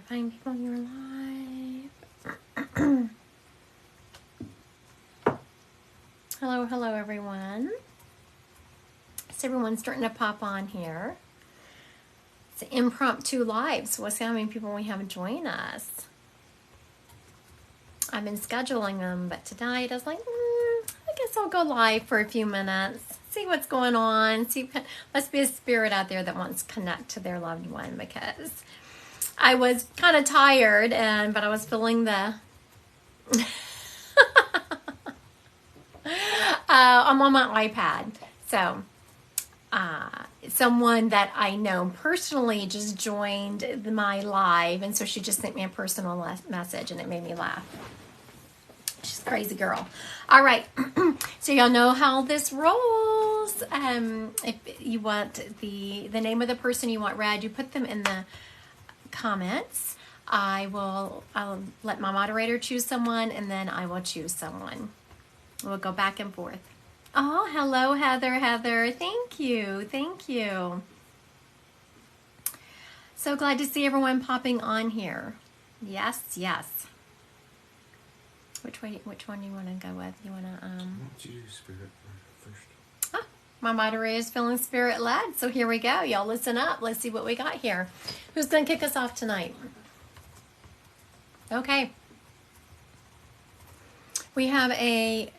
find people in your life. Hello, hello, everyone. So everyone's starting to pop on here. It's an impromptu live, so we'll see how many people we have join us. I've been scheduling them, but tonight I was like, I guess I'll go live for a few minutes, see what's going on. Must be a spirit out there that wants to connect to their loved one, because I was kind of tired, but I was feeling the. I'm on my iPad, so someone that I know personally just joined my live, and so she just sent me a personal message, and it made me laugh. She's a crazy girl. All right, so y'all know how this rolls. If you want the name of the person you want read, you put them in the comments. I'll let my moderator choose someone, and then I will choose someone. We'll go back and forth. Oh, hello, Heather. Thank you. So glad to see everyone popping on here. Yes. Which one do you want to go with? You want to Why don't you do spirit first? My moderator is feeling spirit led, so here we go. Y'all listen up. Let's see what we got here. Who's going to kick us off tonight? Okay. We have a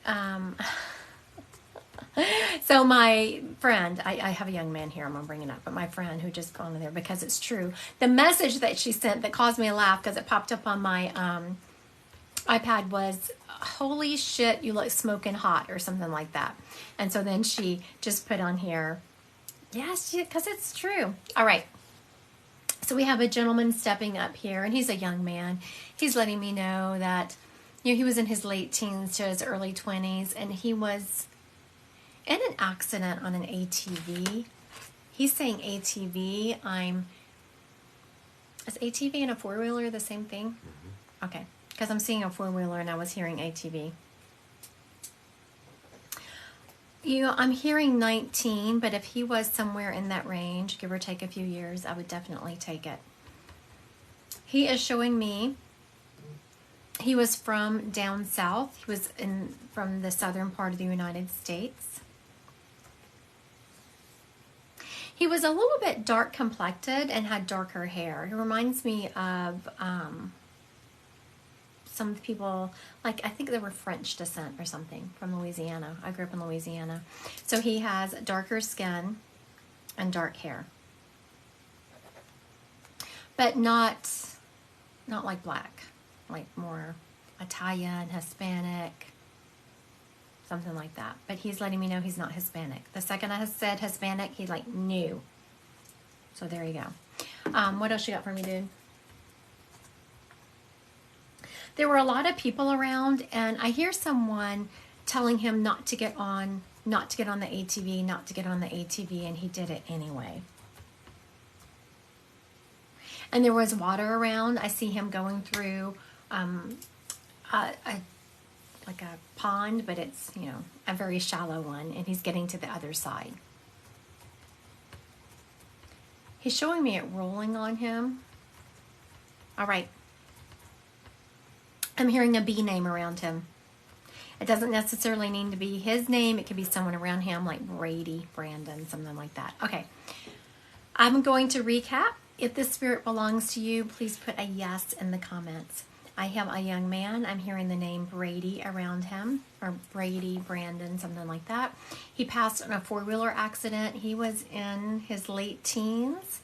so my friend, I have a young man here I'm going to bring it up, but my friend who just gone in there because it's true. The message that she sent that caused me to laugh because it popped up on my iPad was, holy shit, you look smoking hot, or something like that. And so then she just put on here, yes, because it's true. All right. So we have a gentleman stepping up here, and he's a young man. He's letting me know that, he was in his late teens to his early 20s, and he was in an accident on an ATV. He's saying ATV. Is ATV and a four-wheeler the same thing? Mm-hmm. Okay, because I'm seeing a four-wheeler and I was hearing ATV. I'm hearing 19, but if he was somewhere in that range, give or take a few years, I would definitely take it. He is showing me he was from down south. He was from the southern part of the United States. He was a little bit dark complected and had darker hair. He reminds me of some people, like I think they were French descent or something, from Louisiana. I grew up in Louisiana. So he has darker skin and dark hair. But not like black, like more Italian, Hispanic, something like that. But he's letting me know he's not Hispanic. The second I said Hispanic, he knew. So there you go. What else you got for me, dude? There were a lot of people around, and I hear someone telling him not to get on the ATV, and he did it anyway. And there was water around. I see him going through like a pond, but it's, a very shallow one, and he's getting to the other side. He's showing me it rolling on him. All right. I'm hearing a B name around him. It doesn't necessarily need to be his name. It could be someone around him, like Brady, Brandon, something like that. Okay. I'm going to recap. If this spirit belongs to you, please put a yes in the comments. I have a young man. I'm hearing the name Brady around him, or Brady, Brandon, something like that. He passed in a four-wheeler accident. He was in his late teens.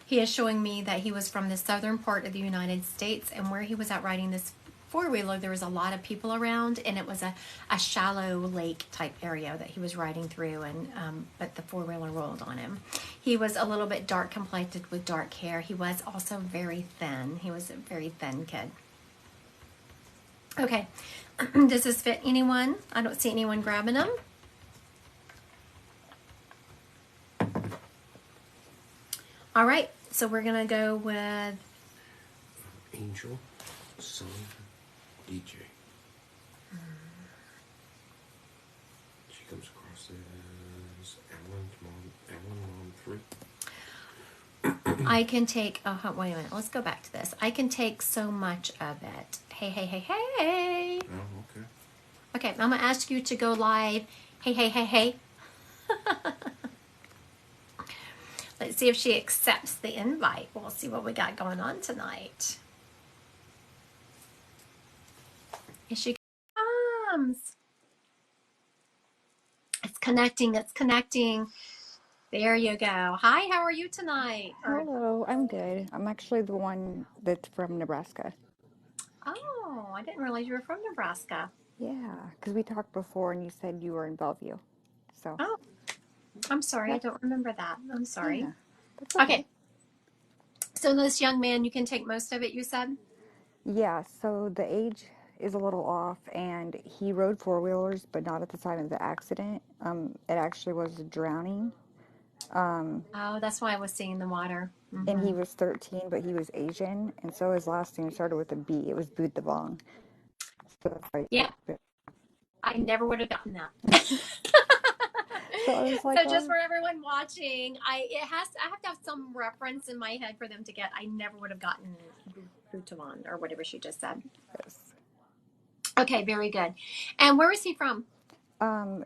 He is showing me that he was from the southern part of the United States, and where he was out riding this four-wheeler, there was a lot of people around, and it was a shallow lake type area that he was riding through, and but the four-wheeler rolled on him. He was a little bit dark complected with dark hair. He was also very thin. He was a very thin kid. Okay, does this fit anyone? I don't see anyone grabbing them. All right, so we're gonna go with Angel, Son, DJ. She comes across as Alan Mom 3. I can take, wait a minute, let's go back to this. I can take so much of it. Hey, hey, hey, hey. Oh, okay. Okay, I'm going to ask you to go live. Hey, hey, hey, hey. Let's see if she accepts the invite. We'll see what we got going on tonight. Here she comes. It's connecting. It's connecting. There you go. Hi, how are you tonight? Hello, I'm good. I'm actually the one that's from Nebraska. Oh, I didn't realize you were from Nebraska. Yeah, because we talked before and you said you were in Bellevue. So, Oh, I'm sorry. I yep, don't remember that. I'm sorry. yeah, that's okay. Okay. So this young man, you can take most of it, you said? Yeah, so the age is a little off and he rode four-wheelers, but not at the time of the accident. It actually was a drowning. Um, Oh, that's why I was seeing the water. and Mm-hmm. he was 13, but he was Asian, and so his last name started with a B. It was Butavong. So that's why. Yeah, I never would have gotten that. So I was like, So just oh, for everyone watching, I have to have some reference in my head for them to get. I never would have gotten Butawan or whatever she just said. yes. Okay, very good. And where is he from?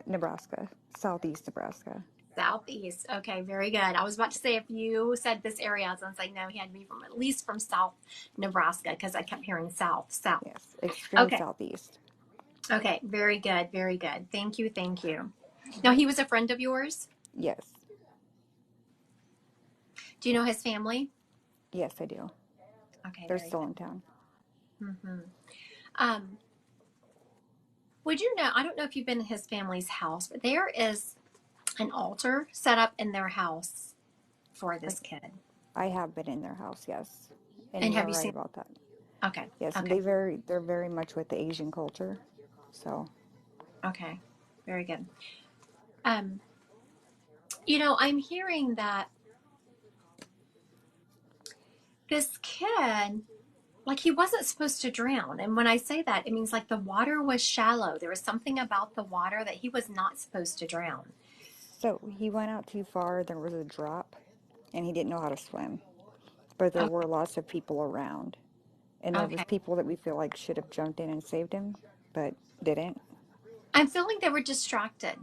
Nebraska, southeast Nebraska. Southeast. Okay, very good. I was about to say if you said this area, I was going to say no, he had to be from at least from South Nebraska because I kept hearing South, South. Yes, extreme Okay. southeast. Okay, very good, very good. Thank you, thank you. Now he was a friend of yours. Yes, Do you know his family? yes, I do. Okay, They're very still in town. good. Um, would you know? I don't know if you've been in his family's house, but there is an altar set up in their house for I, this kid. I have been in their house, yes, and And you have are you right seen? about that. Okay, Yes, and okay, they're very much with the Asian culture. So, okay, very good. Um, you know, I'm hearing that this kid, like he wasn't supposed to drown. And when I say that, it means like the water was shallow. There was something about the water that he was not supposed to drown. so he went out too far. There was a drop, and he didn't know how to swim. But there were Okay, lots of people around, and there was okay. people that we feel like should have jumped in and saved him, but didn't. I'm feeling they were distracted.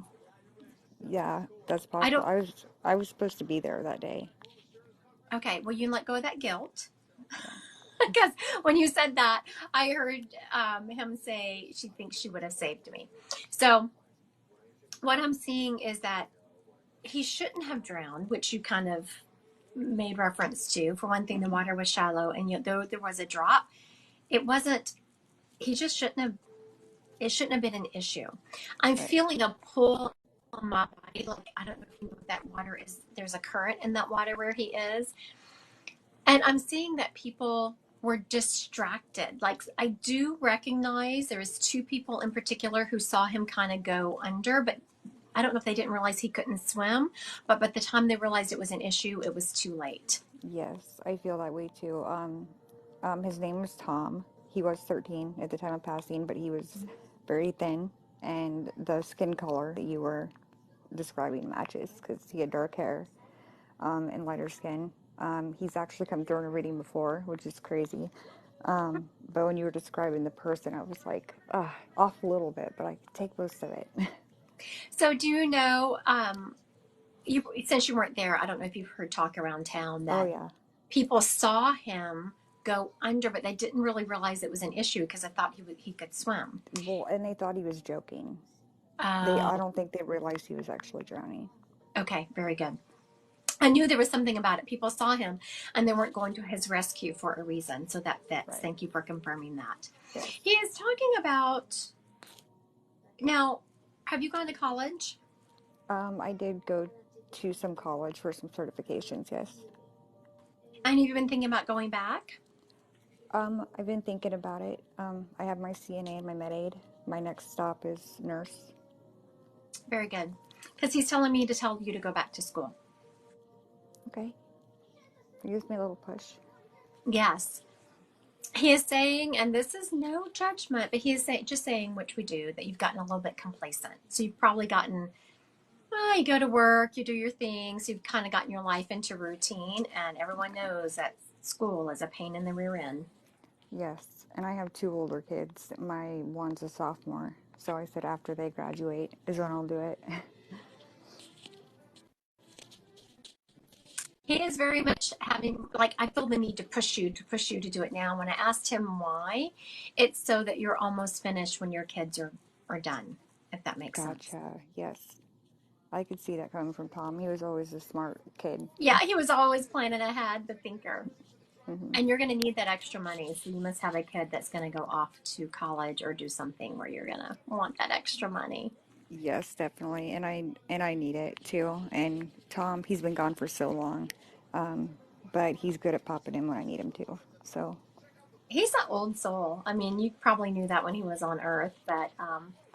Yeah, that's I possible. don't, I was supposed to be there that day. okay, well, you let go of that guilt. Yeah, Because when you said that, I heard him say she thinks she would have saved me. So what I'm seeing is that he shouldn't have drowned, which you kind of made reference to. For one thing, the water was shallow, and yet though there was a drop, it wasn't. He just shouldn't have. It shouldn't have been an issue. I'm right. feeling a pull on my body. Like I don't know if you know what that water is. There's a current in that water where he is, and I'm seeing that people were distracted. Like I do recognize there was two people in particular who saw him kind of go under, but I don't know if they didn't realize he couldn't swim. But by the time they realized it was an issue, it was too late. Yes, I feel that way too. His name was Tom. He was 13 at the time of passing, but he was very thin, and the skin color that you were describing matches because he had dark hair and lighter skin. He's actually come through in a reading before, which is crazy. But when you were describing the person, I was like, off a little bit, but I could take most of it. So do you know, you since you weren't there, I don't know if you've heard talk around town Oh, that yeah. people saw him go under, but they didn't really realize it was an issue because I thought he could swim. Well, and they thought he was joking. I Oh, don't think they realized he was actually drowning. okay, very good. I knew there was something about it. People saw him and they weren't going to his rescue for a reason. So that fits. Right. Thank you for confirming that. Yes. He is talking about now, have you gone to college? I did go to some college for some certifications, yes. And have you been thinking about going back? I've been thinking about it. I have my CNA and my med aid. My next stop is nurse. Very good. Because he's telling me to tell you to go back to school. Okay. Give me a little push. Yes. He is saying, and this is no judgment, but he is just saying, which we do, that you've gotten a little bit complacent. So you've probably gotten Well, you go to work, you do your things, you've kind of gotten your life into routine, and everyone knows that school is a pain in the rear end. Yes, and I have two older kids. My one's a sophomore, so I said after they graduate is when I'll do it. He is very much having, like, I feel the need to push you to do it now. When I asked him why, it's so that you're almost finished when your kids are done, if that makes sense. Gotcha. Yes, I could see that coming from Tom. He was always a smart kid. Yeah, he was always planning ahead, the thinker. Hmm. And you're going to need that extra money. So you must have a kid that's going to go off to college or do something where you're going to want that extra money. Yes, definitely, and I need it too. And Tom, he's been gone for so long, um, but he's good at popping in when I need him to. So, He's an old soul. I mean, you probably knew that when he was on Earth, but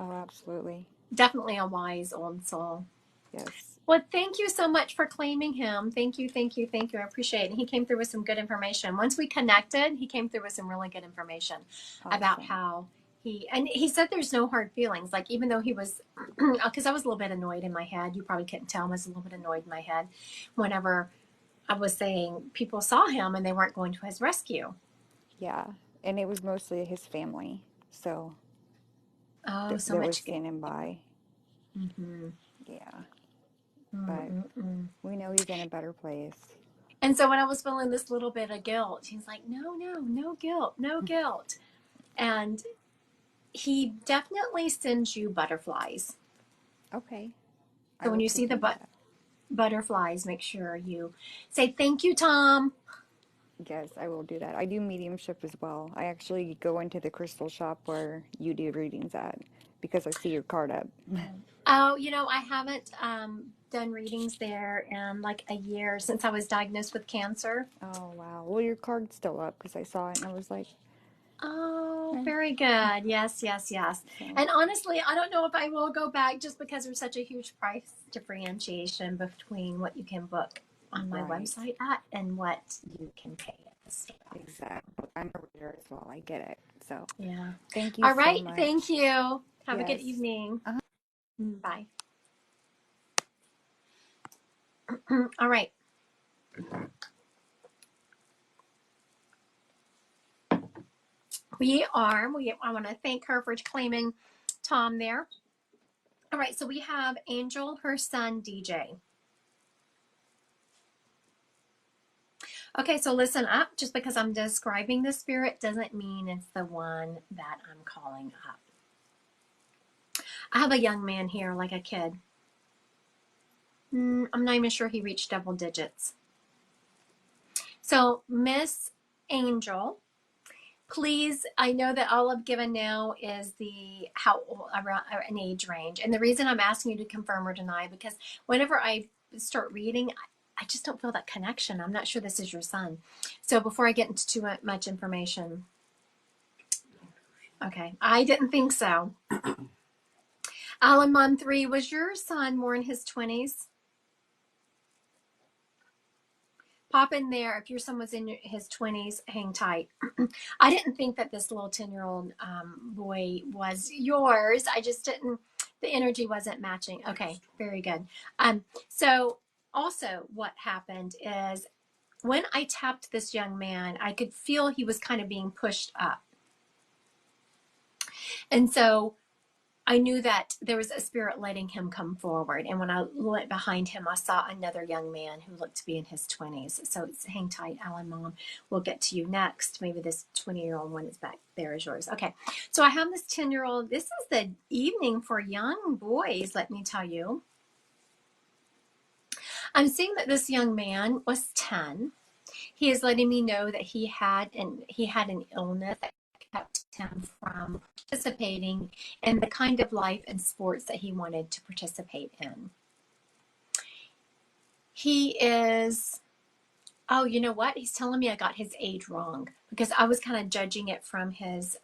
oh, absolutely. definitely a wise old soul. Yes. Well, thank you so much for claiming him. Thank you, thank you, thank you. I appreciate it. He came through with some good information. Once we connected, he came through with some really good information about Awesome. how and he said there's no hard feelings. Like, even though he was, because I was a little bit annoyed in my head. You probably couldn't tell. I was a little bit annoyed in my head whenever I was saying people saw him and they weren't going to his rescue. Yeah, and it was mostly his family, so Oh, so that was much. standing by. Mm-hmm. Yeah, but Mm-mm-mm. we know he's in a better place. And so when I was feeling this little bit of guilt, he's like, no, no, no guilt, no guilt. And he definitely sends you butterflies. Okay, I So when will you see take the note of that. butterflies, make sure you say, thank you, Tom. Yes, I will do that. I do mediumship as well. I actually go into the crystal shop where you do readings at because I see your card up. Oh, I haven't done readings there in like a year since I was diagnosed with cancer. Oh, wow. Well, your card's still up because I saw it and I was like, Oh, eh. very good. Yes, yes, yes. So, And honestly, I don't know if I will go back just because there's such a huge price differentiation between what you can book on my right. website at and what you can pay at the store. Exactly. I'm a reader as well. I get it. So, Yeah. thank you All so right. Thank much. you. Have a good Yes. evening. Uh-huh. Bye. All right. I want to thank her for claiming Tom there. All right. So we have Angel, her son, DJ. Okay, so listen up. Just because I'm describing the spirit doesn't mean it's the one that I'm calling up. I have a young man here, like a kid. I'm not even sure he reached double digits. So, Miss Angel, please, I know that all I've given now is the how around an age range, and the reason I'm asking you to confirm or deny because whenever I start reading, I just don't feel that connection. I'm not sure this is your son. So before I get into too much information, okay, I didn't think so. Alan Mom 3, was your son more in his 20s? Pop in there if your son was in his 20s, hang tight. I didn't think that this little 10-year-old boy was yours. I just didn't, the energy wasn't matching. Okay, very good. So also what happened is when I tapped this young man, I could feel he was kind of being pushed up. And so I knew that there was a spirit letting him come forward. And when I went behind him, I saw another young man who looked to be in his 20s. So hang tight, Alan Mom. We'll get to you next. Maybe this 20-year-old one is back there is yours. Okay. So I have this 10-year-old. This is the evening for young boys, let me tell you. I'm seeing that this young man was 10. He is letting me know that he had an illness that kept him from participating in the kind of life and sports that he wanted to participate in. He is, oh, you know what? He's telling me I got his age wrong because I was kind of judging it from his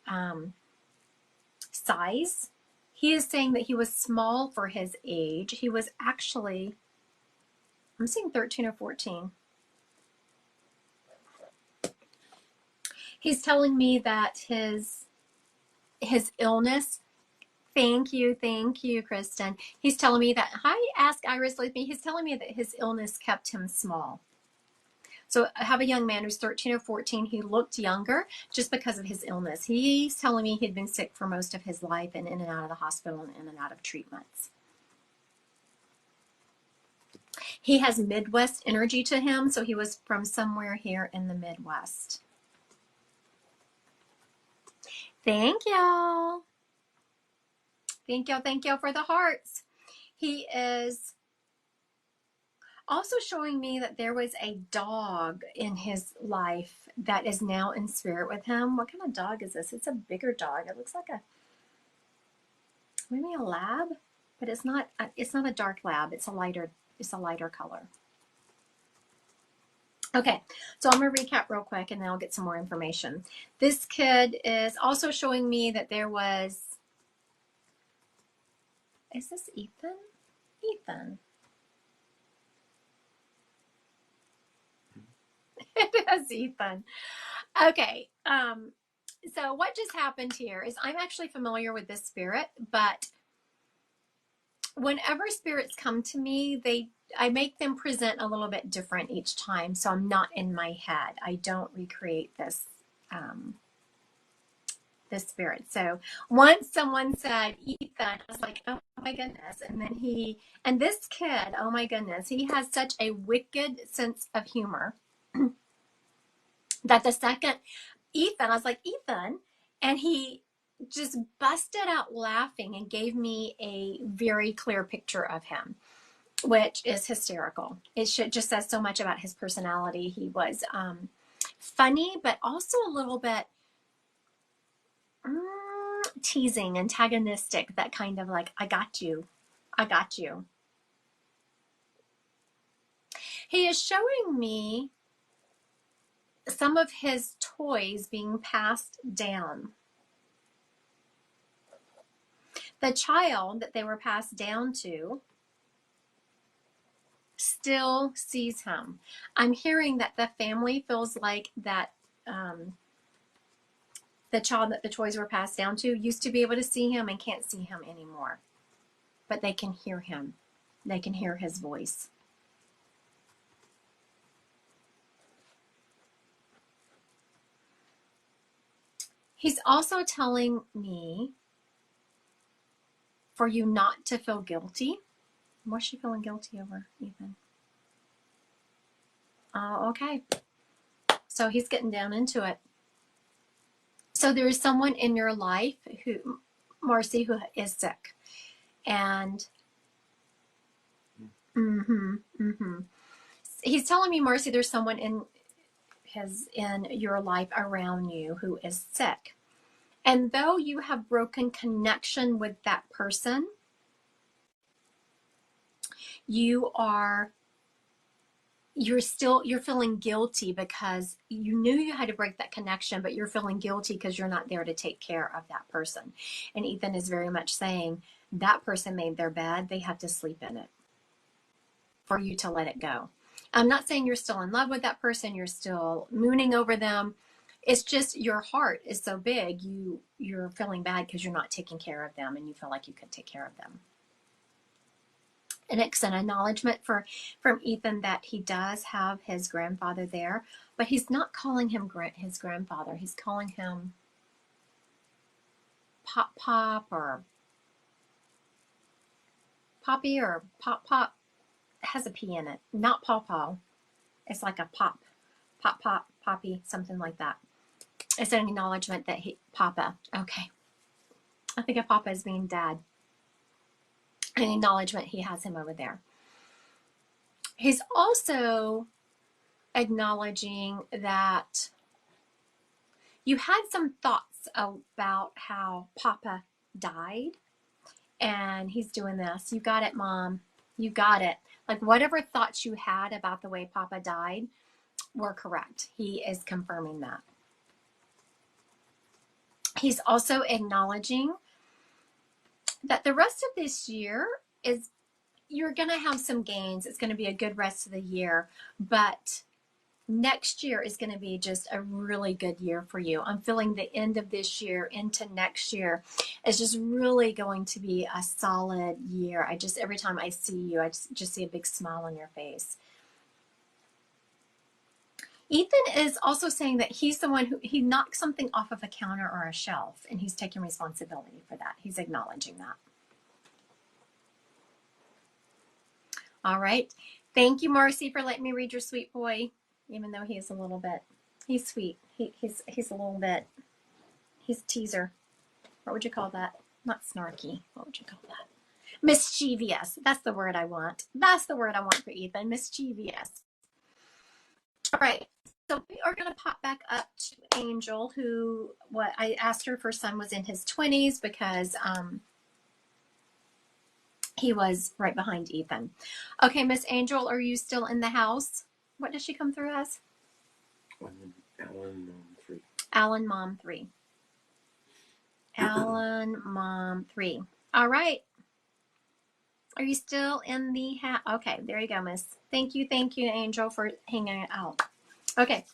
size. He is saying that he was small for his age. He was actually, I'm seeing 13 or 14. He's telling me that his illness Thank you, Kristen. He's telling me that, hi, Ask Iris with me. He's telling me that his illness kept him small. So I have a young man who's 13 or 14. He looked younger just because of his illness. He's telling me he'd been sick for most of his life and in and out of the hospital and in and out of treatments. He has Midwest energy to him, so he was from somewhere here in the Midwest. Thank y'all. Thank y'all for the hearts. He is also showing me that there was a dog in his life that is now in spirit with him. What kind of dog is this? It's a bigger dog. It looks like maybe a lab, but it's not a dark lab. It's a lighter color. Okay, so I'm going to recap real quick and then I'll get some more information. This kid is also showing me that there was, is this Ethan? Ethan. It is Ethan. Okay, so what just happened here is I'm actually familiar with this spirit, but whenever spirits come to me, I make them present a little bit different each time, so I'm not in my head. I don't recreate this this spirit. So once someone said Ethan, I was like, oh my goodness. And this kid, oh my goodness, he has such a wicked sense of humor that the second Ethan, I was like, Ethan, and he just busted out laughing and gave me a very clear picture of him, which is hysterical. It just says so much about his personality. He was funny, but also a little bit teasing, antagonistic, that kind of like, I got you. He is showing me some of his toys being passed down. The child that they were passed down to still sees him. I'm hearing that the family feels like that the child that the toys were passed down to used to be able to see him and can't see him anymore. But they can hear him. They can hear his voice. He's also telling me for you not to feel guilty. What's she feeling guilty over, Ethan? Okay. So he's getting down into it. So there is someone in your life who, Marcy, who is sick. And he's telling me, Marcy, there's someone in your life around you who is sick. And though you have broken connection with that person, you're feeling guilty because you knew you had to break that connection, but you're feeling guilty because you're not there to take care of that person. And Ethan is very much saying that person made their bed. They have to sleep in it for you to let it go. I'm not saying you're still in love with that person. You're still mooning over them. It's just your heart is so big. You're feeling bad because you're not taking care of them and you feel like you could take care of them. And it's an acknowledgement from Ethan that he does have his grandfather there, but he's not calling him his grandfather. He's calling him Pop or Poppy or Pop. It has a P in it. Not Paw. It's like a Pop, Poppy, something like that. It's an acknowledgement that Papa. Okay. I think of Papa as being dad. An acknowledgement he has him over there. He's also acknowledging that you had some thoughts about how Papa died, and he's doing this. You got it, Mom. You got it. Like whatever thoughts you had about the way Papa died were correct. He is confirming that. He's also acknowledging that the rest of this year you're going to have some gains. It's going to be a good rest of the year, but next year is going to be just a really good year for you. I'm feeling the end of this year into next year is just really going to be a solid year. Every time I see you, I just see a big smile on your face. Ethan is also saying that he's the one who he knocked something off of a counter or a shelf, and he's taking responsibility for that. He's acknowledging that. All right. Thank you, Marcy, for letting me read your sweet boy, even though he's he's sweet. He's a little bit, he's a teaser. What would you call that? Not snarky. What would you call that? Mischievous. That's the word I want. That's the word I want for Ethan. Mischievous. All right. So we are going to pop back up to Angel, who what I asked her if her son was in his 20s because he was right behind Ethan. Okay, Miss Angel, are you still in the house? What does she come through as? Alan, 3. Alan, Mom 3. Alan, Mom 3. All right. Are you still in the house? Okay, there you go, Miss. Thank you, Angel, for hanging out. Okay.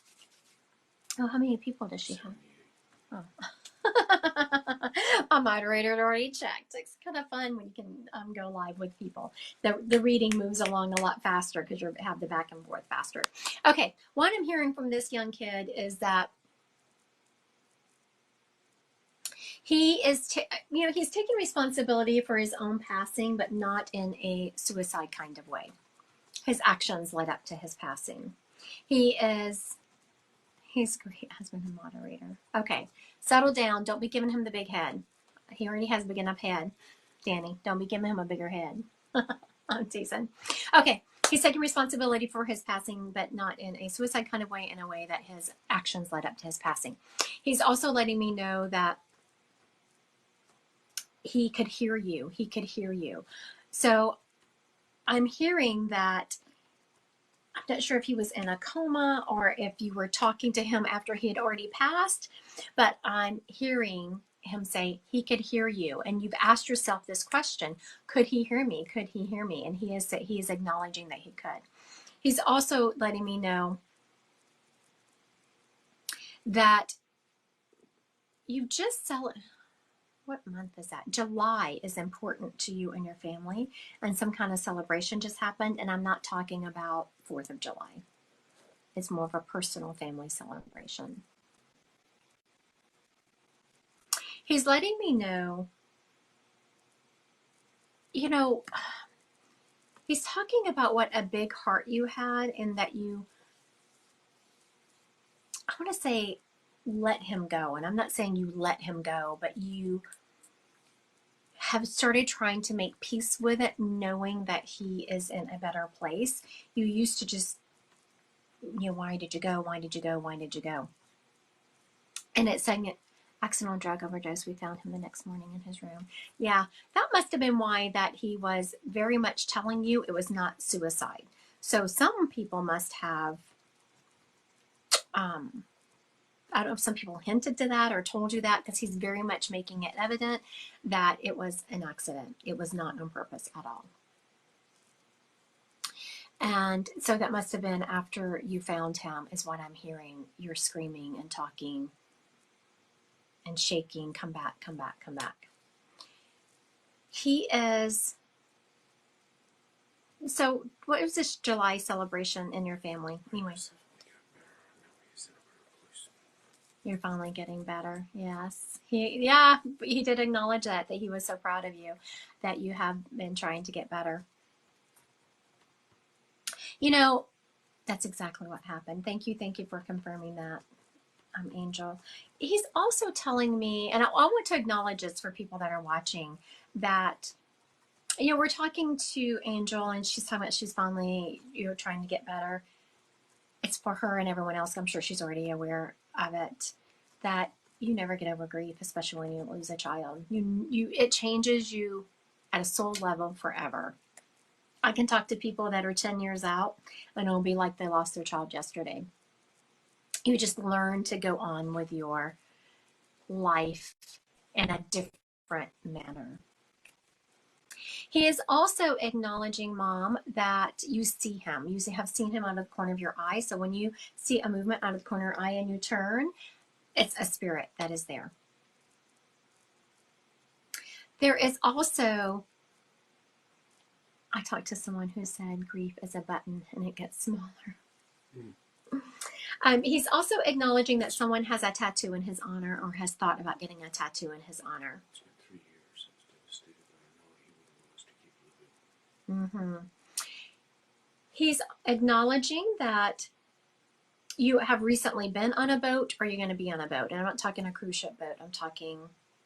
Oh, how many people does she have? Oh. A moderator had already checked. It's kind of fun when you can go live with people. The reading moves along a lot faster because you have the back and forth faster. Okay, what I'm hearing from this young kid is that he is, he's taking responsibility for his own passing, but not in a suicide kind of way. His actions led up to his passing. He's a great husband and moderator. Okay, settle down. Don't be giving him the big head. He already has a big enough head. Danny, don't be giving him a bigger head. I'm teasing. Okay, he's taking responsibility for his passing, but not in a suicide kind of way, in a way that his actions led up to his passing. He's also letting me know that he could hear you. He could hear you. So I'm hearing that, I'm not sure if he was in a coma or if you were talking to him after he had already passed, but I'm hearing him say he could hear you. And you've asked yourself this question, could he hear me? Could he hear me? And he is acknowledging that he could. He's also letting me know that you just what month is that? July is important to you and your family, and some kind of celebration just happened. And I'm not talking about 4th of July. It's more of a personal family celebration. He's letting me know, he's talking about what a big heart you had, and that you, I want to say, let him go. And I'm not saying you let him go, but you have started trying to make peace with it, knowing that he is in a better place. You used to just, why did you go? Why did you go? Why did you go? And it's saying it, accidental drug overdose. We found him the next morning in his room. Yeah, that must have been why that he was very much telling you it was not suicide. So some people must have, I don't know if some people hinted to that or told you that, because he's very much making it evident that it was an accident. It was not on purpose at all. And so that must have been after you found him, is what I'm hearing. You're screaming and talking and shaking, come back, come back, come back. He is, so what was this July celebration in your family? Anyway, you're finally getting better. Yes. He did acknowledge that he was so proud of you, that you have been trying to get better. That's exactly what happened. Thank you for confirming that, Angel. He's also telling me, and I want to acknowledge this for people that are watching, that, we're talking to Angel, and she's talking about she's finally, trying to get better. It's for her and everyone else. I'm sure she's already aware of it, that you never get over grief, especially when you lose a child. It changes you at a soul level forever. I can talk to people that are 10 years out, and it'll be like they lost their child yesterday. You just learn to go on with your life in a different manner. He is also acknowledging, Mom, that you see him. You have seen him out of the corner of your eye. So when you see a movement out of the corner of your eye and you turn, it's a spirit that is there. There is also, I talked to someone who said grief is a button and it gets smaller. He's also acknowledging that someone has a tattoo in his honor or has thought about getting a tattoo in his honor. It's been 3 years. I was devastated, but I know he wouldn't want us to keep living. He's acknowledging that you have recently been on a boat or you're going to be on a boat. And I'm not talking a cruise ship boat. I'm talking,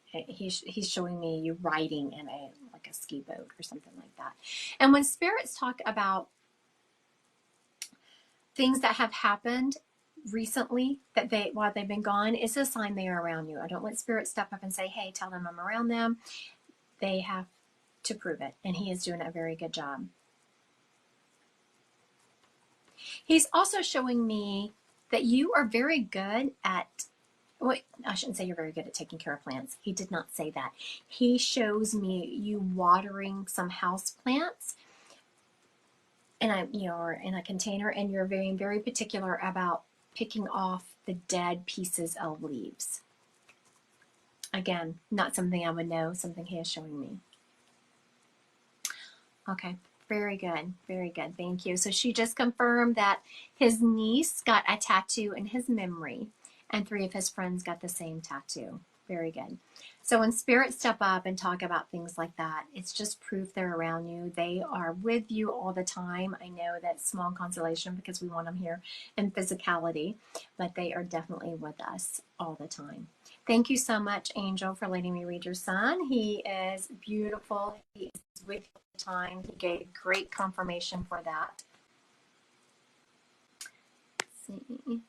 he's showing me you riding in a ski boat or something like that. And when spirits talk about things that have happened recently that while they've been gone, it's a sign they are around you. I don't let spirits step up and say, hey, tell them I'm around them. They have to prove it. And he is doing a very good job. He's also showing me that you are very good at, well, I shouldn't say you're very good at taking care of plants. He did not say that. He shows me you watering some house plants and or in a container, and you're very, very particular about picking off the dead pieces of leaves. Again, not something I would know, something he is showing me. Okay, very good, very good. Thank you. So she just confirmed that his niece got a tattoo in his memory, and 3 of his friends got the same tattoo. Very good. So when spirits step up and talk about things like that, it's just proof they're around you. They are with you all the time. I know that's small consolation because we want them here in physicality, but they are definitely with us all the time. Thank you so much, Angel, for letting me read your son. He is beautiful. He is with you all the time. He gave great confirmation for that.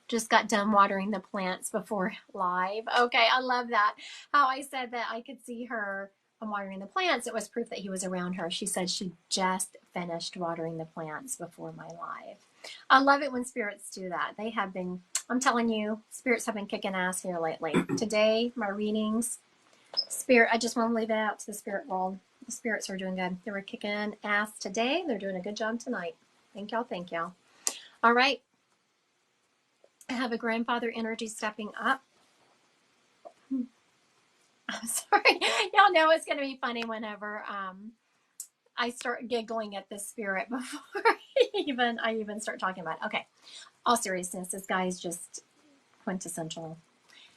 Just got done watering the plants before live. Okay, I love that. How I said that I could see her watering the plants. It was proof that he was around her. She said she just finished watering the plants before my live. I love it when spirits do that. They have been, I'm telling you, spirits have been kicking ass here lately. Today, my readings, spirit, I just want to leave it out to the spirit world. The spirits are doing good. They were kicking ass today. They're doing a good job tonight. Thank y'all. Thank y'all. All right. I have a grandfather energy stepping up. I'm sorry. Y'all know it's going to be funny whenever I start giggling at this spirit before I even start talking about it. Okay. All seriousness, this guy is just quintessential.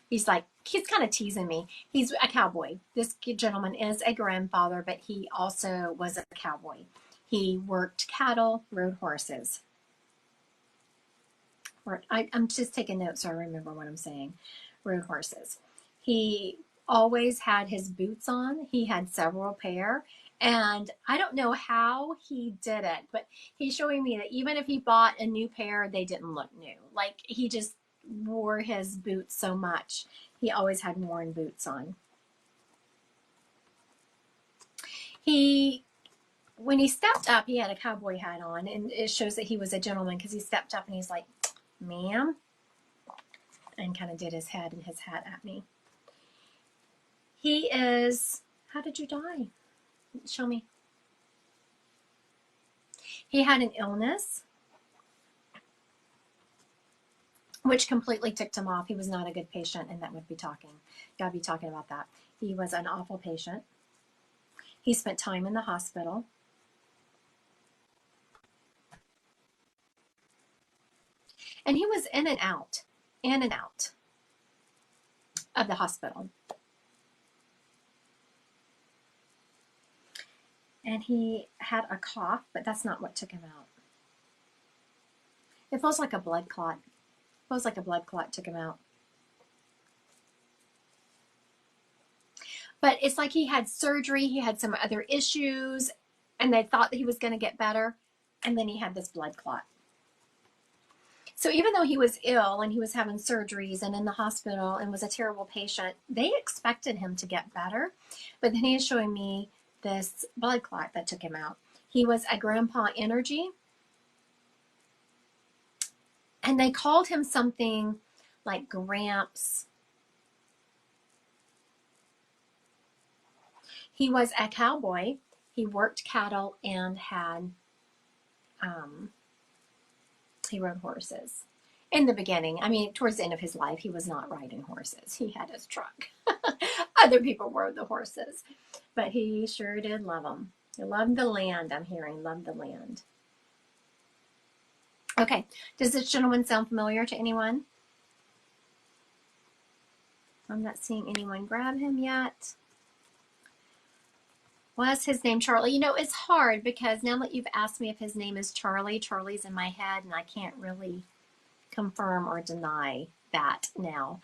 He's kind of teasing me. He's a cowboy. This gentleman is a grandfather, but he also was a cowboy. He worked cattle, rode horses. I'm just taking notes so I remember what I'm saying. Rode horses. He always had his boots on. He had several pair. And I don't know how he did it, but he's showing me that even if he bought a new pair, they didn't look new. Like he just wore his boots so much. He always had worn boots on. When he stepped up, he had a cowboy hat on, and it shows that he was a gentleman because he stepped up and he's like, ma'am, and kind of did his head and his hat at me. He is, how did you die? Show me. He had an illness, which completely ticked him off. He was not a good patient, and that would be talking. Gotta be talking about that. He was an awful patient. He spent time in the hospital. And he was in and out of the hospital. And he had a cough, but that's not what took him out. It feels like a blood clot. It feels like a blood clot took him out. But it's like he had surgery, he had some other issues, and they thought that he was going to get better, and then he had this blood clot. So even though he was ill and he was having surgeries and in the hospital and was a terrible patient, they expected him to get better. But then he is showing me this blood clot that took him out. He was a grandpa energy. And they called him something like Gramps. He was a cowboy. He worked cattle and he rode horses. In the beginning, I mean, towards the end of his life, he was not riding horses. He had his truck. Other people rode the horses, but he sure did love them. He loved the land, I'm hearing, loved the land. Okay, does this gentleman sound familiar to anyone? I'm not seeing anyone grab him yet. Was his name Charlie? You know, it's hard because now that you've asked me if his name is Charlie, Charlie's in my head and I can't really confirm or deny that now.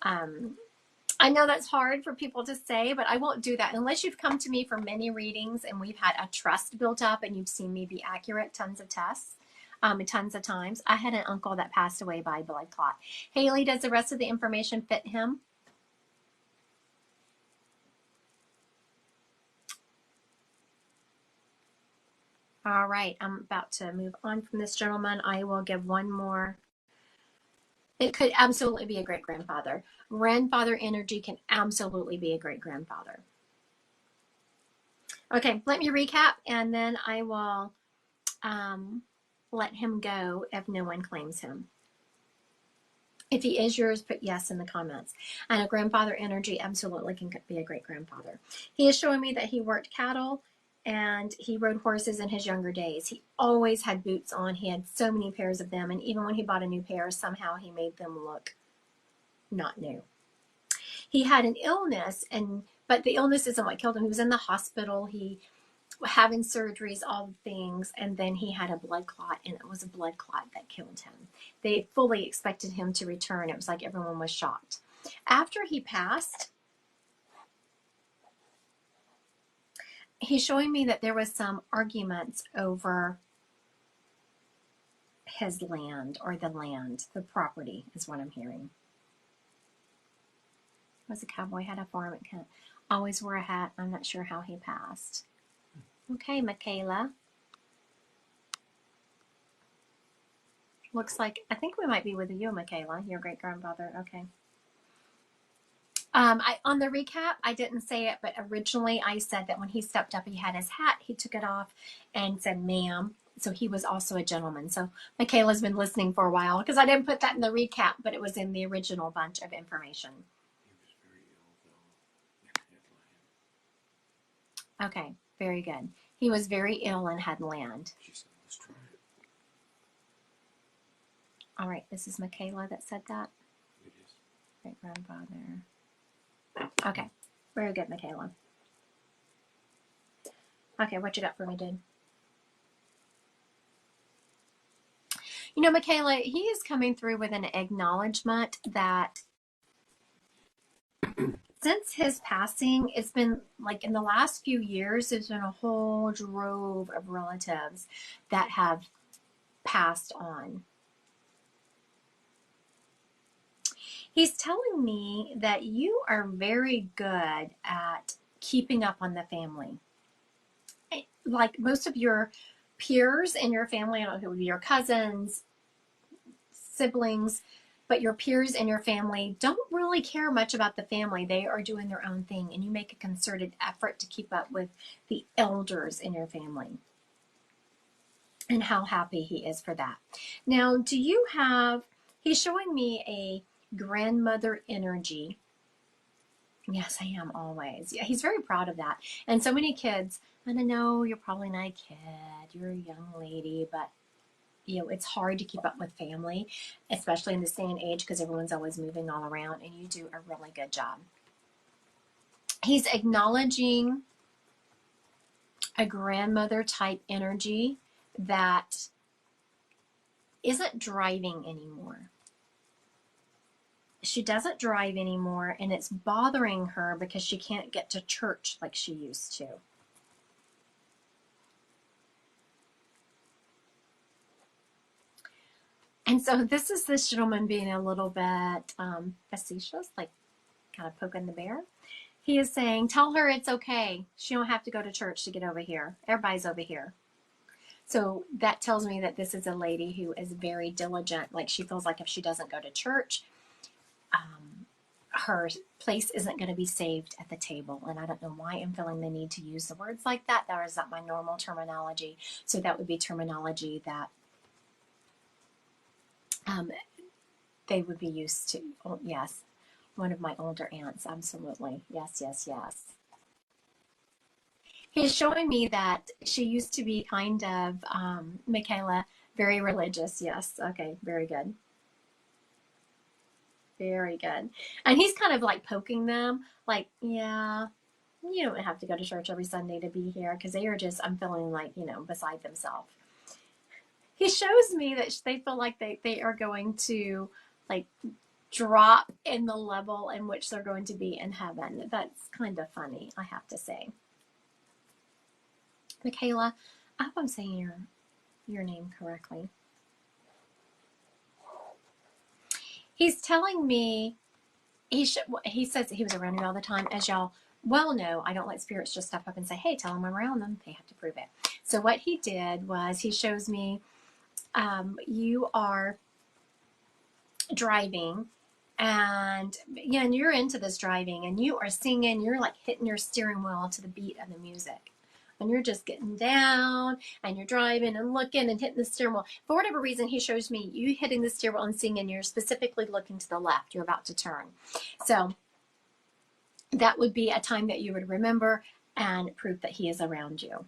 I know that's hard for people to say, but I won't do that unless you've come to me for many readings and we've had a trust built up and you've seen me be accurate tons of tests. Tons of times. I had an uncle that passed away by blood clot. Haley, does the rest of the information fit him? All right, I'm about to move on from this gentleman. I will give one more. It could absolutely be a great grandfather. Grandfather energy can absolutely be a great grandfather. Okay, let me recap and then I will let him go if no one claims him. If he is yours, put yes in the comments. And a grandfather energy absolutely can be a great grandfather. He is showing me that he worked cattle and he rode horses in his younger days. He always had boots on. He had so many pairs of them. And even when he bought a new pair, somehow he made them look not new. He had an illness, but the illness isn't what killed him. He was in the hospital. He having surgeries, all the things, and then he had a blood clot, and it was a blood clot that killed him. They fully expected him to return. It was like everyone was shocked. After he passed, he's showing me that there was some arguments over his land or the land, the property is what I'm hearing. Was a cowboy, had a farm at Kent. Always wore a hat. I'm not sure how he passed. Okay, Michaela. Looks like, I think we might be with you, Michaela, your great grandfather. Okay. On the recap, I didn't say it, but originally I said that when he stepped up, he had his hat, he took it off and said, ma'am. So he was also a gentleman. So Michaela's been listening for a while because I didn't put that in the recap, but it was in the original bunch of information. He was very ill, though. Okay, very good. He was very ill and had land. She said, let's try it. All right, this is Michaela that said that. It is. Great grandfather. Okay, very good, Michaela. Okay, what you got for me, dude? You know, Michaela, he is coming through with an acknowledgement that since his passing, it's been like in the last few years, there's been a whole drove of relatives that have passed on. He's telling me that you are very good at keeping up on the family. Like most of your peers in your family, I don't know who, your cousins, siblings, but your peers in your family don't really care much about the family. They are doing their own thing, and you make a concerted effort to keep up with the elders in your family. And how happy he is for that. Now, do you have, he's showing me a grandmother energy. Yes, I am always. Yeah, he's very proud of that. And so many kids, I don't know, you're probably not a kid, you're a young lady, but you know, it's hard to keep up with family, especially in this day and age because everyone's always moving all around, and you do a really good job. He's acknowledging a grandmother type energy that isn't driving anymore. She doesn't drive anymore, and it's bothering her because she can't get to church like she used to. And so this is this gentleman being a little bit facetious, like kind of poking the bear. He is saying, tell her it's okay. She don't have to go to church to get over here. Everybody's over here. So that tells me that this is a lady who is very diligent. Like she feels like if she doesn't go to church, her place isn't going to be saved at the table. And I don't know why I'm feeling the need to use the words like that. That is not my normal terminology. So that would be terminology that they would be used to. Oh, yes, one of my older aunts. Absolutely. Yes, yes, yes. He's showing me that she used to be kind of, Michaela, very religious. Yes. Okay. Very good. Very good. And he's kind of like poking them, like, yeah, you don't have to go to church every Sunday to be here because they are just, I'm feeling like, beside themselves. He shows me that they feel like they are going to like drop in the level in which they're going to be in heaven. That's kind of funny, I have to say. Michaela, I hope I'm saying your name correctly. He's telling me he says that he was around me all the time. As y'all well know, I don't let spirits just step up and say, hey, tell them I'm around them. They have to prove it. So what he did was he shows me, you are driving and and you're into this driving and you are singing, you're like hitting your steering wheel to the beat of the music. And you're just getting down and you're driving and looking and hitting the steering wheel. For whatever reason, he shows me you hitting the steering wheel and singing. You're specifically looking to the left. You're about to turn. So that would be a time that you would remember and proof that he is around you.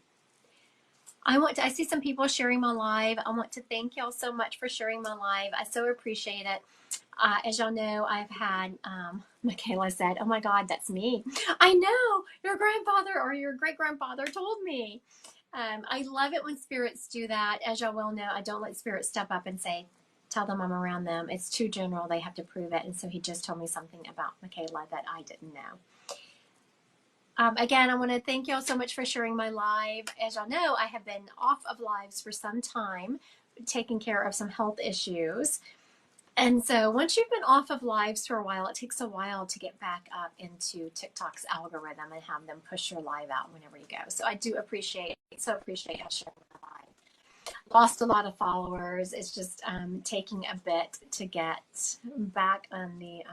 I see some people sharing my live. I want to thank y'all so much for sharing my live. I so appreciate it. As y'all know, I've had, Michaela said, oh my God, that's me. I know your grandfather or your great grandfather told me. I love it when spirits do that. As y'all well know, I don't let spirits step up and say, tell them I'm around them. It's too general. They have to prove it. And so he just told me something about Michaela that I didn't know. Again, I want to thank y'all so much for sharing my live. As y'all know, I have been off of lives for some time, taking care of some health issues. And so once you've been off of lives for a while, it takes a while to get back up into TikTok's algorithm and have them push your live out whenever you go. So I do appreciate y'all sharing my live. Lost a lot of followers. It's just taking a bit to get back on the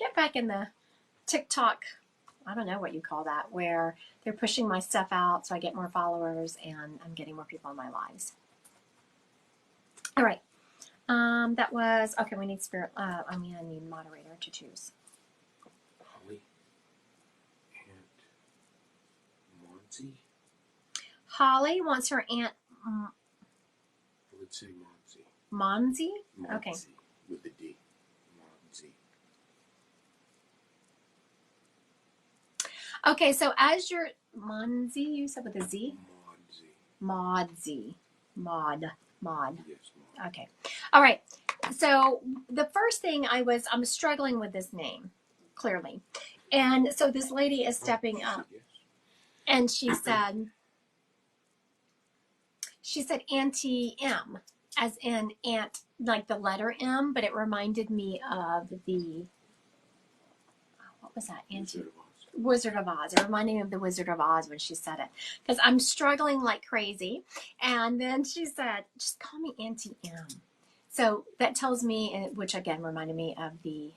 get back in the TikTok. I don't know what you call that, where they're pushing my stuff out so I get more followers and I'm getting more people in my lives. All right. That was, okay, we need spirit, I need moderator to choose. Holly and Monty. Holly wants her aunt, Let's say Monty. Monzi? Monty. Okay. With a D. Monty. Okay, so as your, Monzi, you said with a Z? Monty. Mod. Yes, Monty. Okay. All right. So the first thing I'm struggling with this name, clearly. And so this lady is stepping up Yes. and she said Auntie M, as in aunt, like the letter M, but it reminded me of the, what was that? Auntie Wizard of Oz. It reminded me of the Wizard of Oz when she said it, because I'm struggling like crazy. And then she said, just call me Auntie M. So that tells me, which again reminded me of the